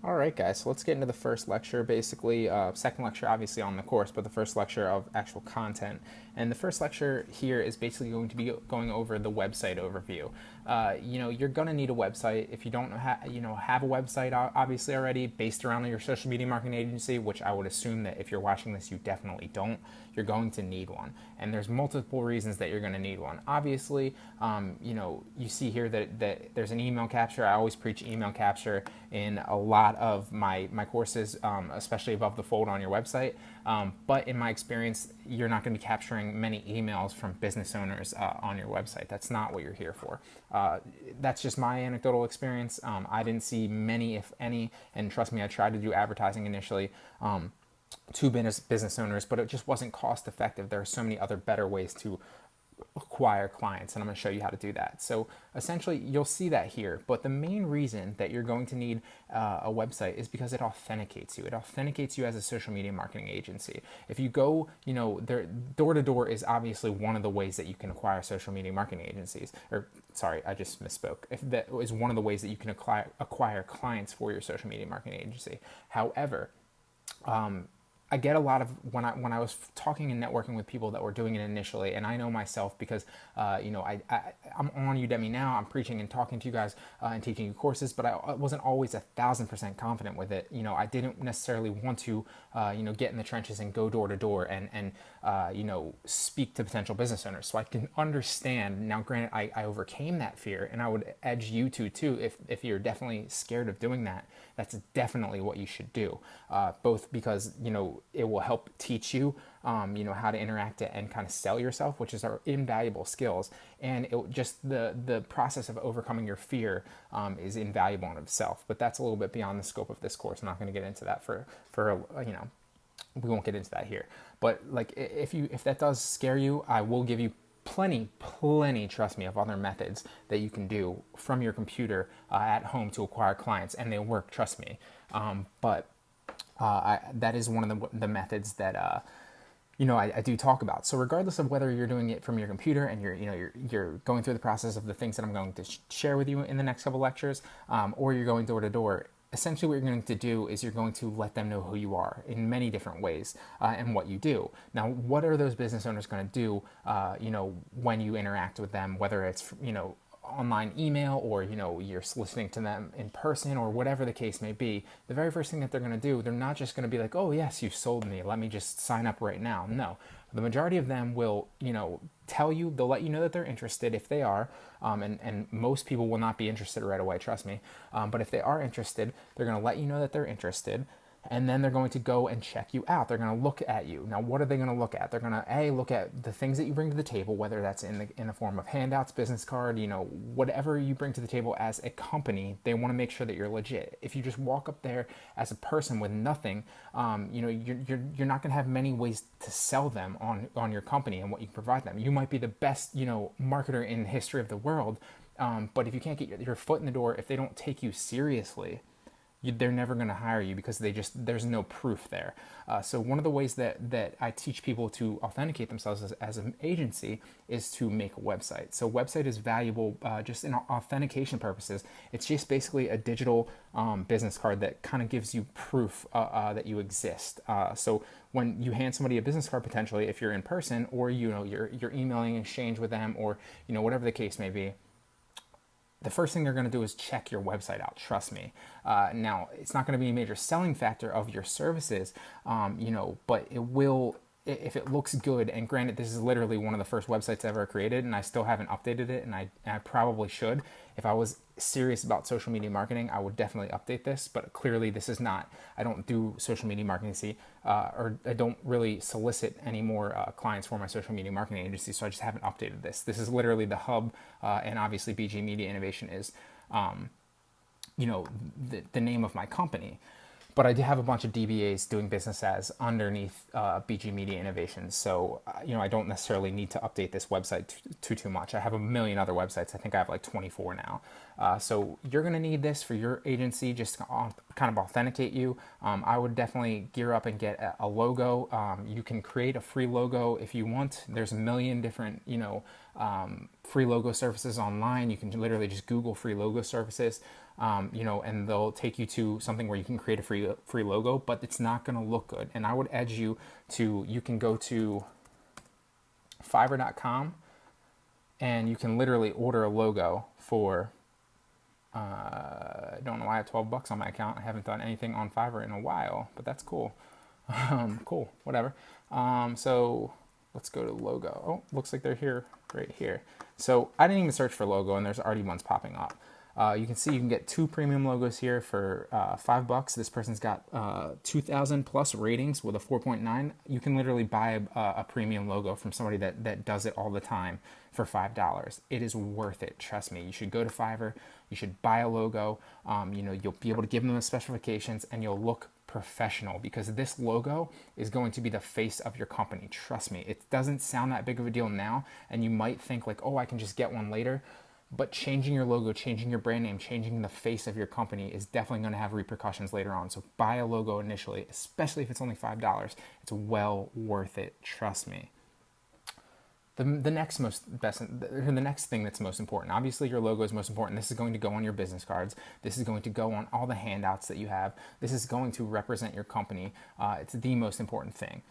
All right, guys, so let's get into the first lecture, basically. Second lecture, obviously, on the course, but the first lecture of actual content. And the first lecture here is basically going to be going over the website overview. You're going to need a website. If you don't have a website, obviously, already based around your social media marketing agency, which I would assume that if you're watching this, you definitely don't, you're going to need one. And there's multiple reasons that you're going to need one. Obviously, you see here that there's an email capture. I always preach email capture in a lot of my courses, especially above the fold on your website. But in my experience, you're not going to be capturing many emails from business owners on your website. That's not what you're here for. That's just my anecdotal experience. I didn't see many, if any, and trust me, I tried to do advertising initially to business owners, but it just wasn't cost effective. There are so many other better ways to acquire clients, and I'm going to show you how to do that. So essentially you'll see that here, but the main reason that you're going to need a website is because it authenticates you. It authenticates you as a social media marketing agency. If you go, door to door is obviously one of the ways that you can acquire social media marketing agencies, or sorry, I just misspoke. If that is one of the ways that you can acquire clients for your social media marketing agency. However, I get a lot of when I was talking and networking with people that were doing it initially, and I know myself because I'm on Udemy now. I'm preaching and talking to you guys and teaching you courses, but I wasn't always 1,000% confident with it. I didn't necessarily want to get in the trenches and go door to door and speak to potential business owners. So I can understand now. Granted, I overcame that fear, and I would edge you to too if you're definitely scared of doing that. That's definitely what you should do, both because it will help teach you how to interact and kind of sell yourself, which is our invaluable skills, and the process of overcoming your fear is invaluable in itself. But that's a little bit beyond the scope of this course. I'm not going to get into that for we won't get into that here. But like if that does scare you, I will give you plenty, trust me, of other methods that you can do from your computer at home to acquire clients, and they work, trust me. But that is one of the methods that I do talk about. So regardless of whether you're doing it from your computer and you're going through the process of the things that I'm going to share with you in the next couple lectures, or you're going door to door, essentially what you're going to do is you're going to let them know who you are in many different ways and what you do. Now, what are those business owners going to do, when you interact with them, whether it's, online email or, you're soliciting to them in person or whatever the case may be. The very first thing that they're going to do, they're not just going to be like, oh, yes, you sold me. Let me just sign up right now. No, the majority of them will, tell you, they'll let you know that they're interested if they are, and most people will not be interested right away, trust me. But if they are interested, they're going to let you know that they're interested, and then they're going to go and check you out. They're going to look at you. Now, what are they going to look at? They're going to look at the things that you bring to the table, whether that's in the form of handouts, business card, whatever you bring to the table as a company. They want to make sure that you're legit. If you just walk up there as a person with nothing, you're not going to have many ways to sell them on your company and what you can provide them. You might be the best marketer in the history of the world, but if you can't get your foot in the door, if they don't take you seriously, they're never going to hire you because there's no proof there. So one of the ways that I teach people to authenticate themselves as an agency is to make a website. So website is valuable just in authentication purposes. It's just basically a digital business card that kind of gives you proof that you exist. So when you hand somebody a business card, potentially, if you're in person or you're emailing in exchange with them, or whatever the case may be, the first thing they're going to do is check your website out. Trust me. Now, it's not going to be a major selling factor of your services, but it will if it looks good. And granted, this is literally one of the first websites I ever created, and I still haven't updated it, and I probably should. If I was serious about social media marketing, I would definitely update this, but clearly this is not. I don't do social media marketing, or I don't really solicit any more clients for my social media marketing agency, so I just haven't updated this. This is literally the hub, and obviously BG Media Innovation is, the name of my company. But I do have a bunch of DBAs doing business as underneath BG Media Innovations. So, I don't necessarily need to update this website too much. I have a million other websites. I think I have like 24 now. So you're going to need this for your agency just to kind of authenticate you. I would definitely gear up and get a logo. You can create a free logo if you want. There's a million different, free logo services online. You can literally just Google free logo services. you know, and they'll take you to something where you can create a free logo, but it's not going to look good. And I would edge you to, you can go to Fiverr.com and you can literally order a logo for, I don't know why I have $12 on my account. I haven't done anything on Fiverr in a while, but that's cool. Cool, whatever. So let's go to logo. Oh, looks like they're here, right here. So I didn't even search for logo and there's already ones popping up. You can see you can get 2 premium logos here for $5. This person's got 2,000 plus ratings with a 4.9. You can literally buy a premium logo from somebody that does it all the time for $5. It is worth it. Trust me. You should go to Fiverr. You should buy a logo. You know, you'll be able to give them the specifications and you'll look professional, because this logo is going to be the face of your company. Trust me. It doesn't sound that big of a deal now, and you might think like, oh, I can just get one later. But changing your logo, changing your brand name, changing the face of your company is definitely going to have repercussions later on. So buy a logo initially, especially if it's only $5. It's well worth it. Trust me. The next thing that's most important, obviously your logo is most important. This is going to go on your business cards. This is going to go on all the handouts that you have. This is going to represent your company. It's the most important thing.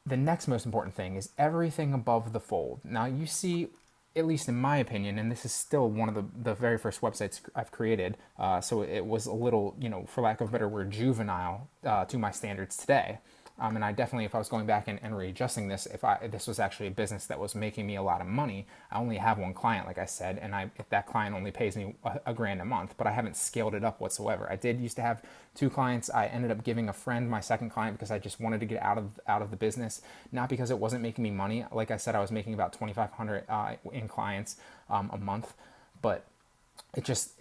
The next most important thing is everything above the fold. Now you see, at least in my opinion, and this is still one of the very first websites I've created, so it was a little, you know, for lack of a better word, juvenile to my standards today. And I definitely, if I was going back and readjusting this, if this was actually a business that was making me a lot of money, I only have one client, like I said, and if that client only pays me a grand a month, but I haven't scaled it up whatsoever. I did used to have 2 clients. I ended up giving a friend my second client because I just wanted to get out of the business, not because it wasn't making me money. Like I said, I was making about $2,500 in clients a month, but it just,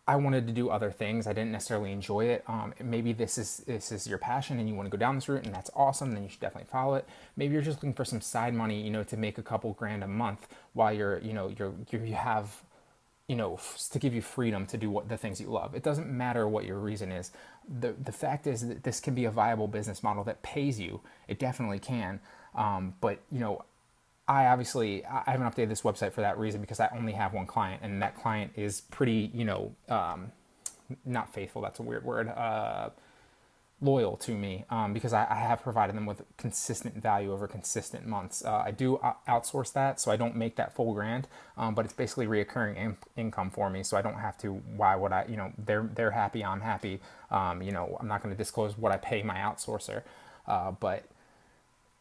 I wanted to do other things. I didn't necessarily enjoy it. Maybe this is your passion and you want to go down this route, and that's awesome. Then you should definitely follow it. Maybe you're just looking for some side money, you know, to make a couple grand a month while you have, you know, to give you freedom to do the things you love. It doesn't matter what your reason is. The fact is that this can be a viable business model that pays you. It definitely can. But you know, I haven't updated this website for that reason, because I only have one client, and that client is pretty, you know, not faithful, that's a weird word, loyal to me, because I have provided them with consistent value over consistent months. I do outsource that, so I don't make that full grand, but it's basically reoccurring income for me, so I don't have to. Why would I? You know, they're happy, I'm happy. You know, I'm not going to disclose what I pay my outsourcer, but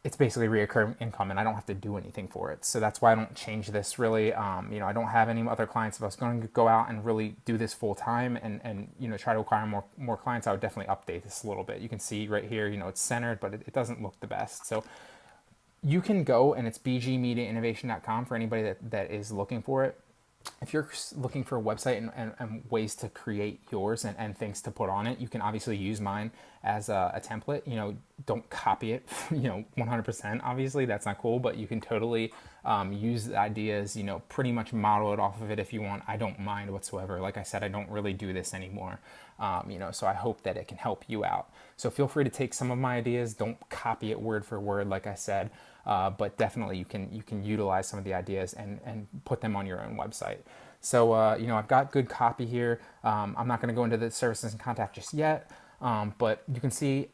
it's basically reoccurring income, and I don't have to do anything for it. So that's why I don't change this really. You know, I don't have any other clients. If I was going to go out and really do this full time and you know, try to acquire more clients, I would definitely update this a little bit. You can see right here, you know, it's centered, but it doesn't look the best. So you can go, and it's bgmediainnovation.com for anybody that is looking for it. If you're looking for a website and ways to create yours and things to put on it, you can obviously use mine as a template. You know, don't copy it, you know, 100%. Obviously, that's not cool, but you can totally use the ideas, you know, pretty much model it off of it if you want. I don't mind whatsoever. Like I said, I don't really do this anymore, you know, so I hope that it can help you out. So feel free to take some of my ideas. Don't copy it word for word, like I said. But definitely you can utilize some of the ideas and put them on your own website. So, you know, I've got good copy here. I'm not going to go into the services and contact just yet, but you can see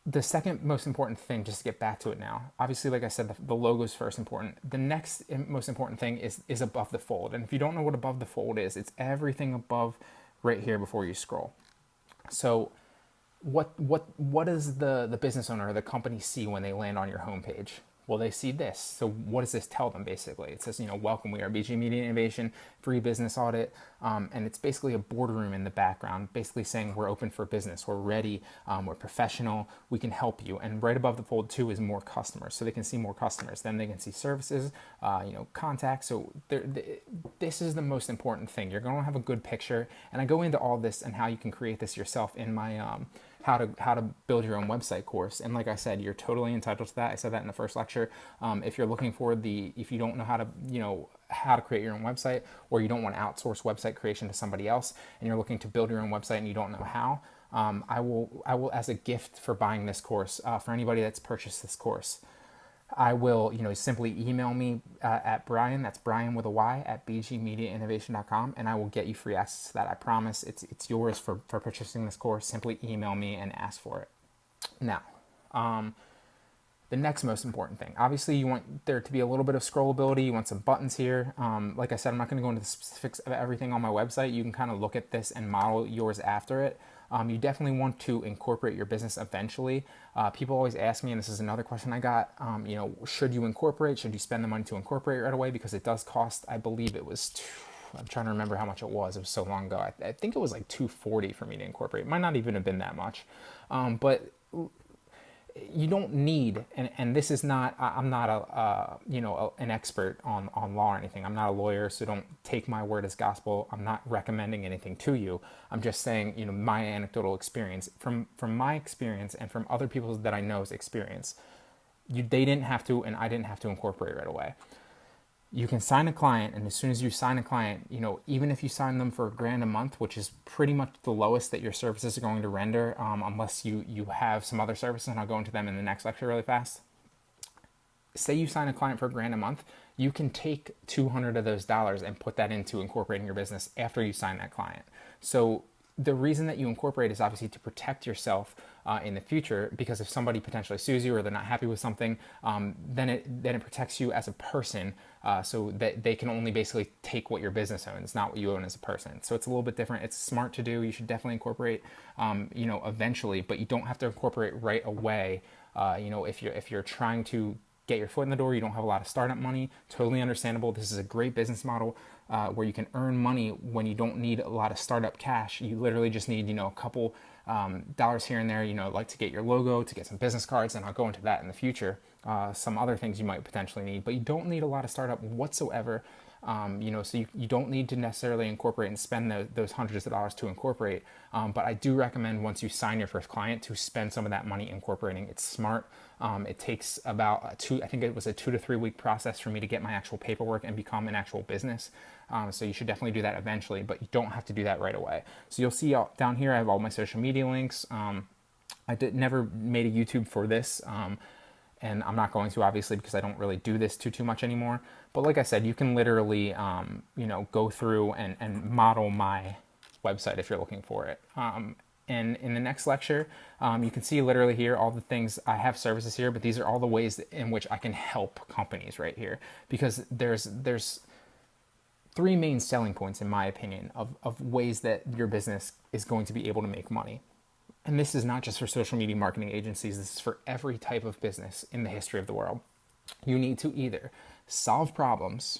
the second most important thing, just to get back to it now. Obviously, like I said, the logo is first important. The next most important thing is above the fold. And if you don't know what above the fold is, it's everything above right here before you scroll. So what does the business owner or the company see when they land on your homepage? Well, they see this. So what does this tell them basically? It says, you know, welcome, we are BG Media Innovation, free business audit. And it's basically a boardroom in the background, basically saying we're open for business, we're ready, we're professional, we can help you. And right above the fold too is more customers. So they can see more customers. Then they can see services, you know, contacts. So this is the most important thing. You're going to have a good picture. And I go into all this and how you can create this yourself in my how to build your own website course. And like I said, you're totally entitled to that. I said that in the first lecture. If you're looking for if you don't know how to, you know, how to create your own website, or you don't want to outsource website creation to somebody else, and you're looking to build your own website and you don't know how, I will as a gift for buying this course, for anybody that's purchased this course, I will, simply email me at Brian, that's Brian with a Y, at bgmediainnovation.com, and I will get you free access to that. I promise it's yours for purchasing this course. Simply email me and ask for it. Now, the next most important thing, obviously you want there to be a little bit of scrollability. You want some buttons here. Like I said, I'm not going to go into the specifics of everything on my website. You can kind of look at this and model yours after it. You definitely want to incorporate your business eventually. People always ask me, and this is another question I got, should you incorporate? Should you spend the money to incorporate right away? Because it does cost, I believe it was, I'm trying to remember how much it was. It was so long ago. I think it was like $240 for me to incorporate. It might not even have been that much. But you don't need, and this is not, I'm not an expert on law or anything. I'm not a lawyer, so don't take my word as gospel. I'm not recommending anything to you. I'm just saying, my anecdotal experience from my experience and from other people's that I know's experience. They didn't have to, and I didn't have to incorporate right away. You can sign a client, and as soon as you sign a client, even if you sign them for $1,000 a month, which is pretty much the lowest that your services are going to render, unless you have some other services, and I'll go into them in the next lecture really fast. Say you sign a client for $1,000 a month, you can take $200 of those dollars and put that into incorporating your business after you sign that client. So the reason that you incorporate is obviously to protect yourself in the future, because if somebody potentially sues you or they're not happy with something, then it protects you as a person, so that they can only basically take what your business owns, not what you own as a person. So it's a little bit different. It's smart to do. You should definitely incorporate, eventually, but you don't have to incorporate right away. If you're trying to get your foot in the door, you don't have a lot of startup money, totally understandable. This is a great business model where you can earn money when you don't need a lot of startup cash. You literally just need, a couple dollars here and there, like to get your logo, to get some business cards, and I'll go into that in the future. Some other things you might potentially need, but you don't need a lot of startup whatsoever. So you don't need to necessarily incorporate and spend those hundreds of dollars to incorporate. But I do recommend once you sign your first client to spend some of that money incorporating. It's smart. It takes about I think it was a 2 to 3 week process for me to get my actual paperwork and become an actual business. So you should definitely do that eventually, but you don't have to do that right away. So you'll see down here, I have all my social media links. I never made a YouTube for this. And I'm not going to, obviously, because I don't really do this too much anymore. But like I said, you can literally, go through and model my website if you're looking for it. And in the next lecture, you can see literally here all the things. I have services here, but these are all the ways in which I can help companies right here. Because there's 3 main selling points, in my opinion, of ways that your business is going to be able to make money. And this is not just for social media marketing agencies. This is for every type of business in the history of the world. You need to either solve problems,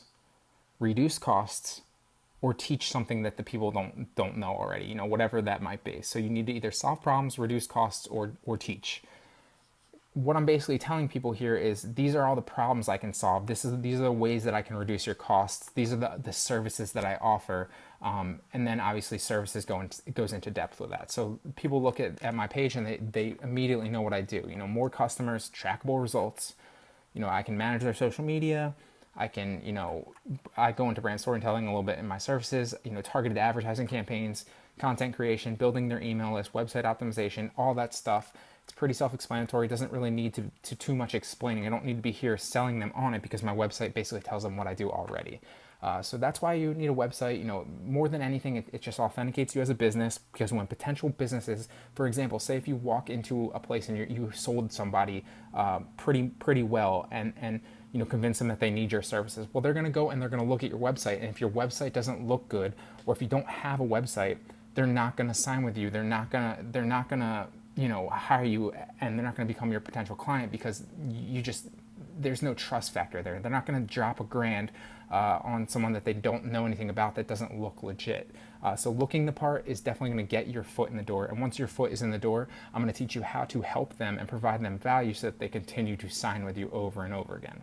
reduce costs, or teach something that the people don't know already, whatever that might be. So you need to either solve problems, reduce costs, or teach. What I'm basically telling people here is these are all the problems I can solve. These are the ways that I can reduce your costs. These are the services that I offer. And then obviously services goes into depth with that. So people look at my page and they immediately know what I do. More customers, trackable results. I can manage their social media. I can, I go into brand storytelling a little bit in my services, targeted advertising campaigns, content creation, building their email list, website optimization, all that stuff. It's pretty self-explanatory. It doesn't really need to too much explaining. I don't need to be here selling them on it because my website basically tells them what I do already. So that's why you need a website. More than anything, it just authenticates you as a business, because when potential businesses, for example, say if you walk into a place and you sold somebody pretty well and convince them that they need your services, well, they're going to go and they're going to look at your website. And if your website doesn't look good, or if you don't have a website, they're not going to sign with you. They're not going to hire you, and they're not going to become your potential client, because there's no trust factor there. They're not going to drop $1,000 on someone that they don't know anything about, that doesn't look legit. So looking the part is definitely going to get your foot in the door. And once your foot is in the door, I'm going to teach you how to help them and provide them value so that they continue to sign with you over and over again.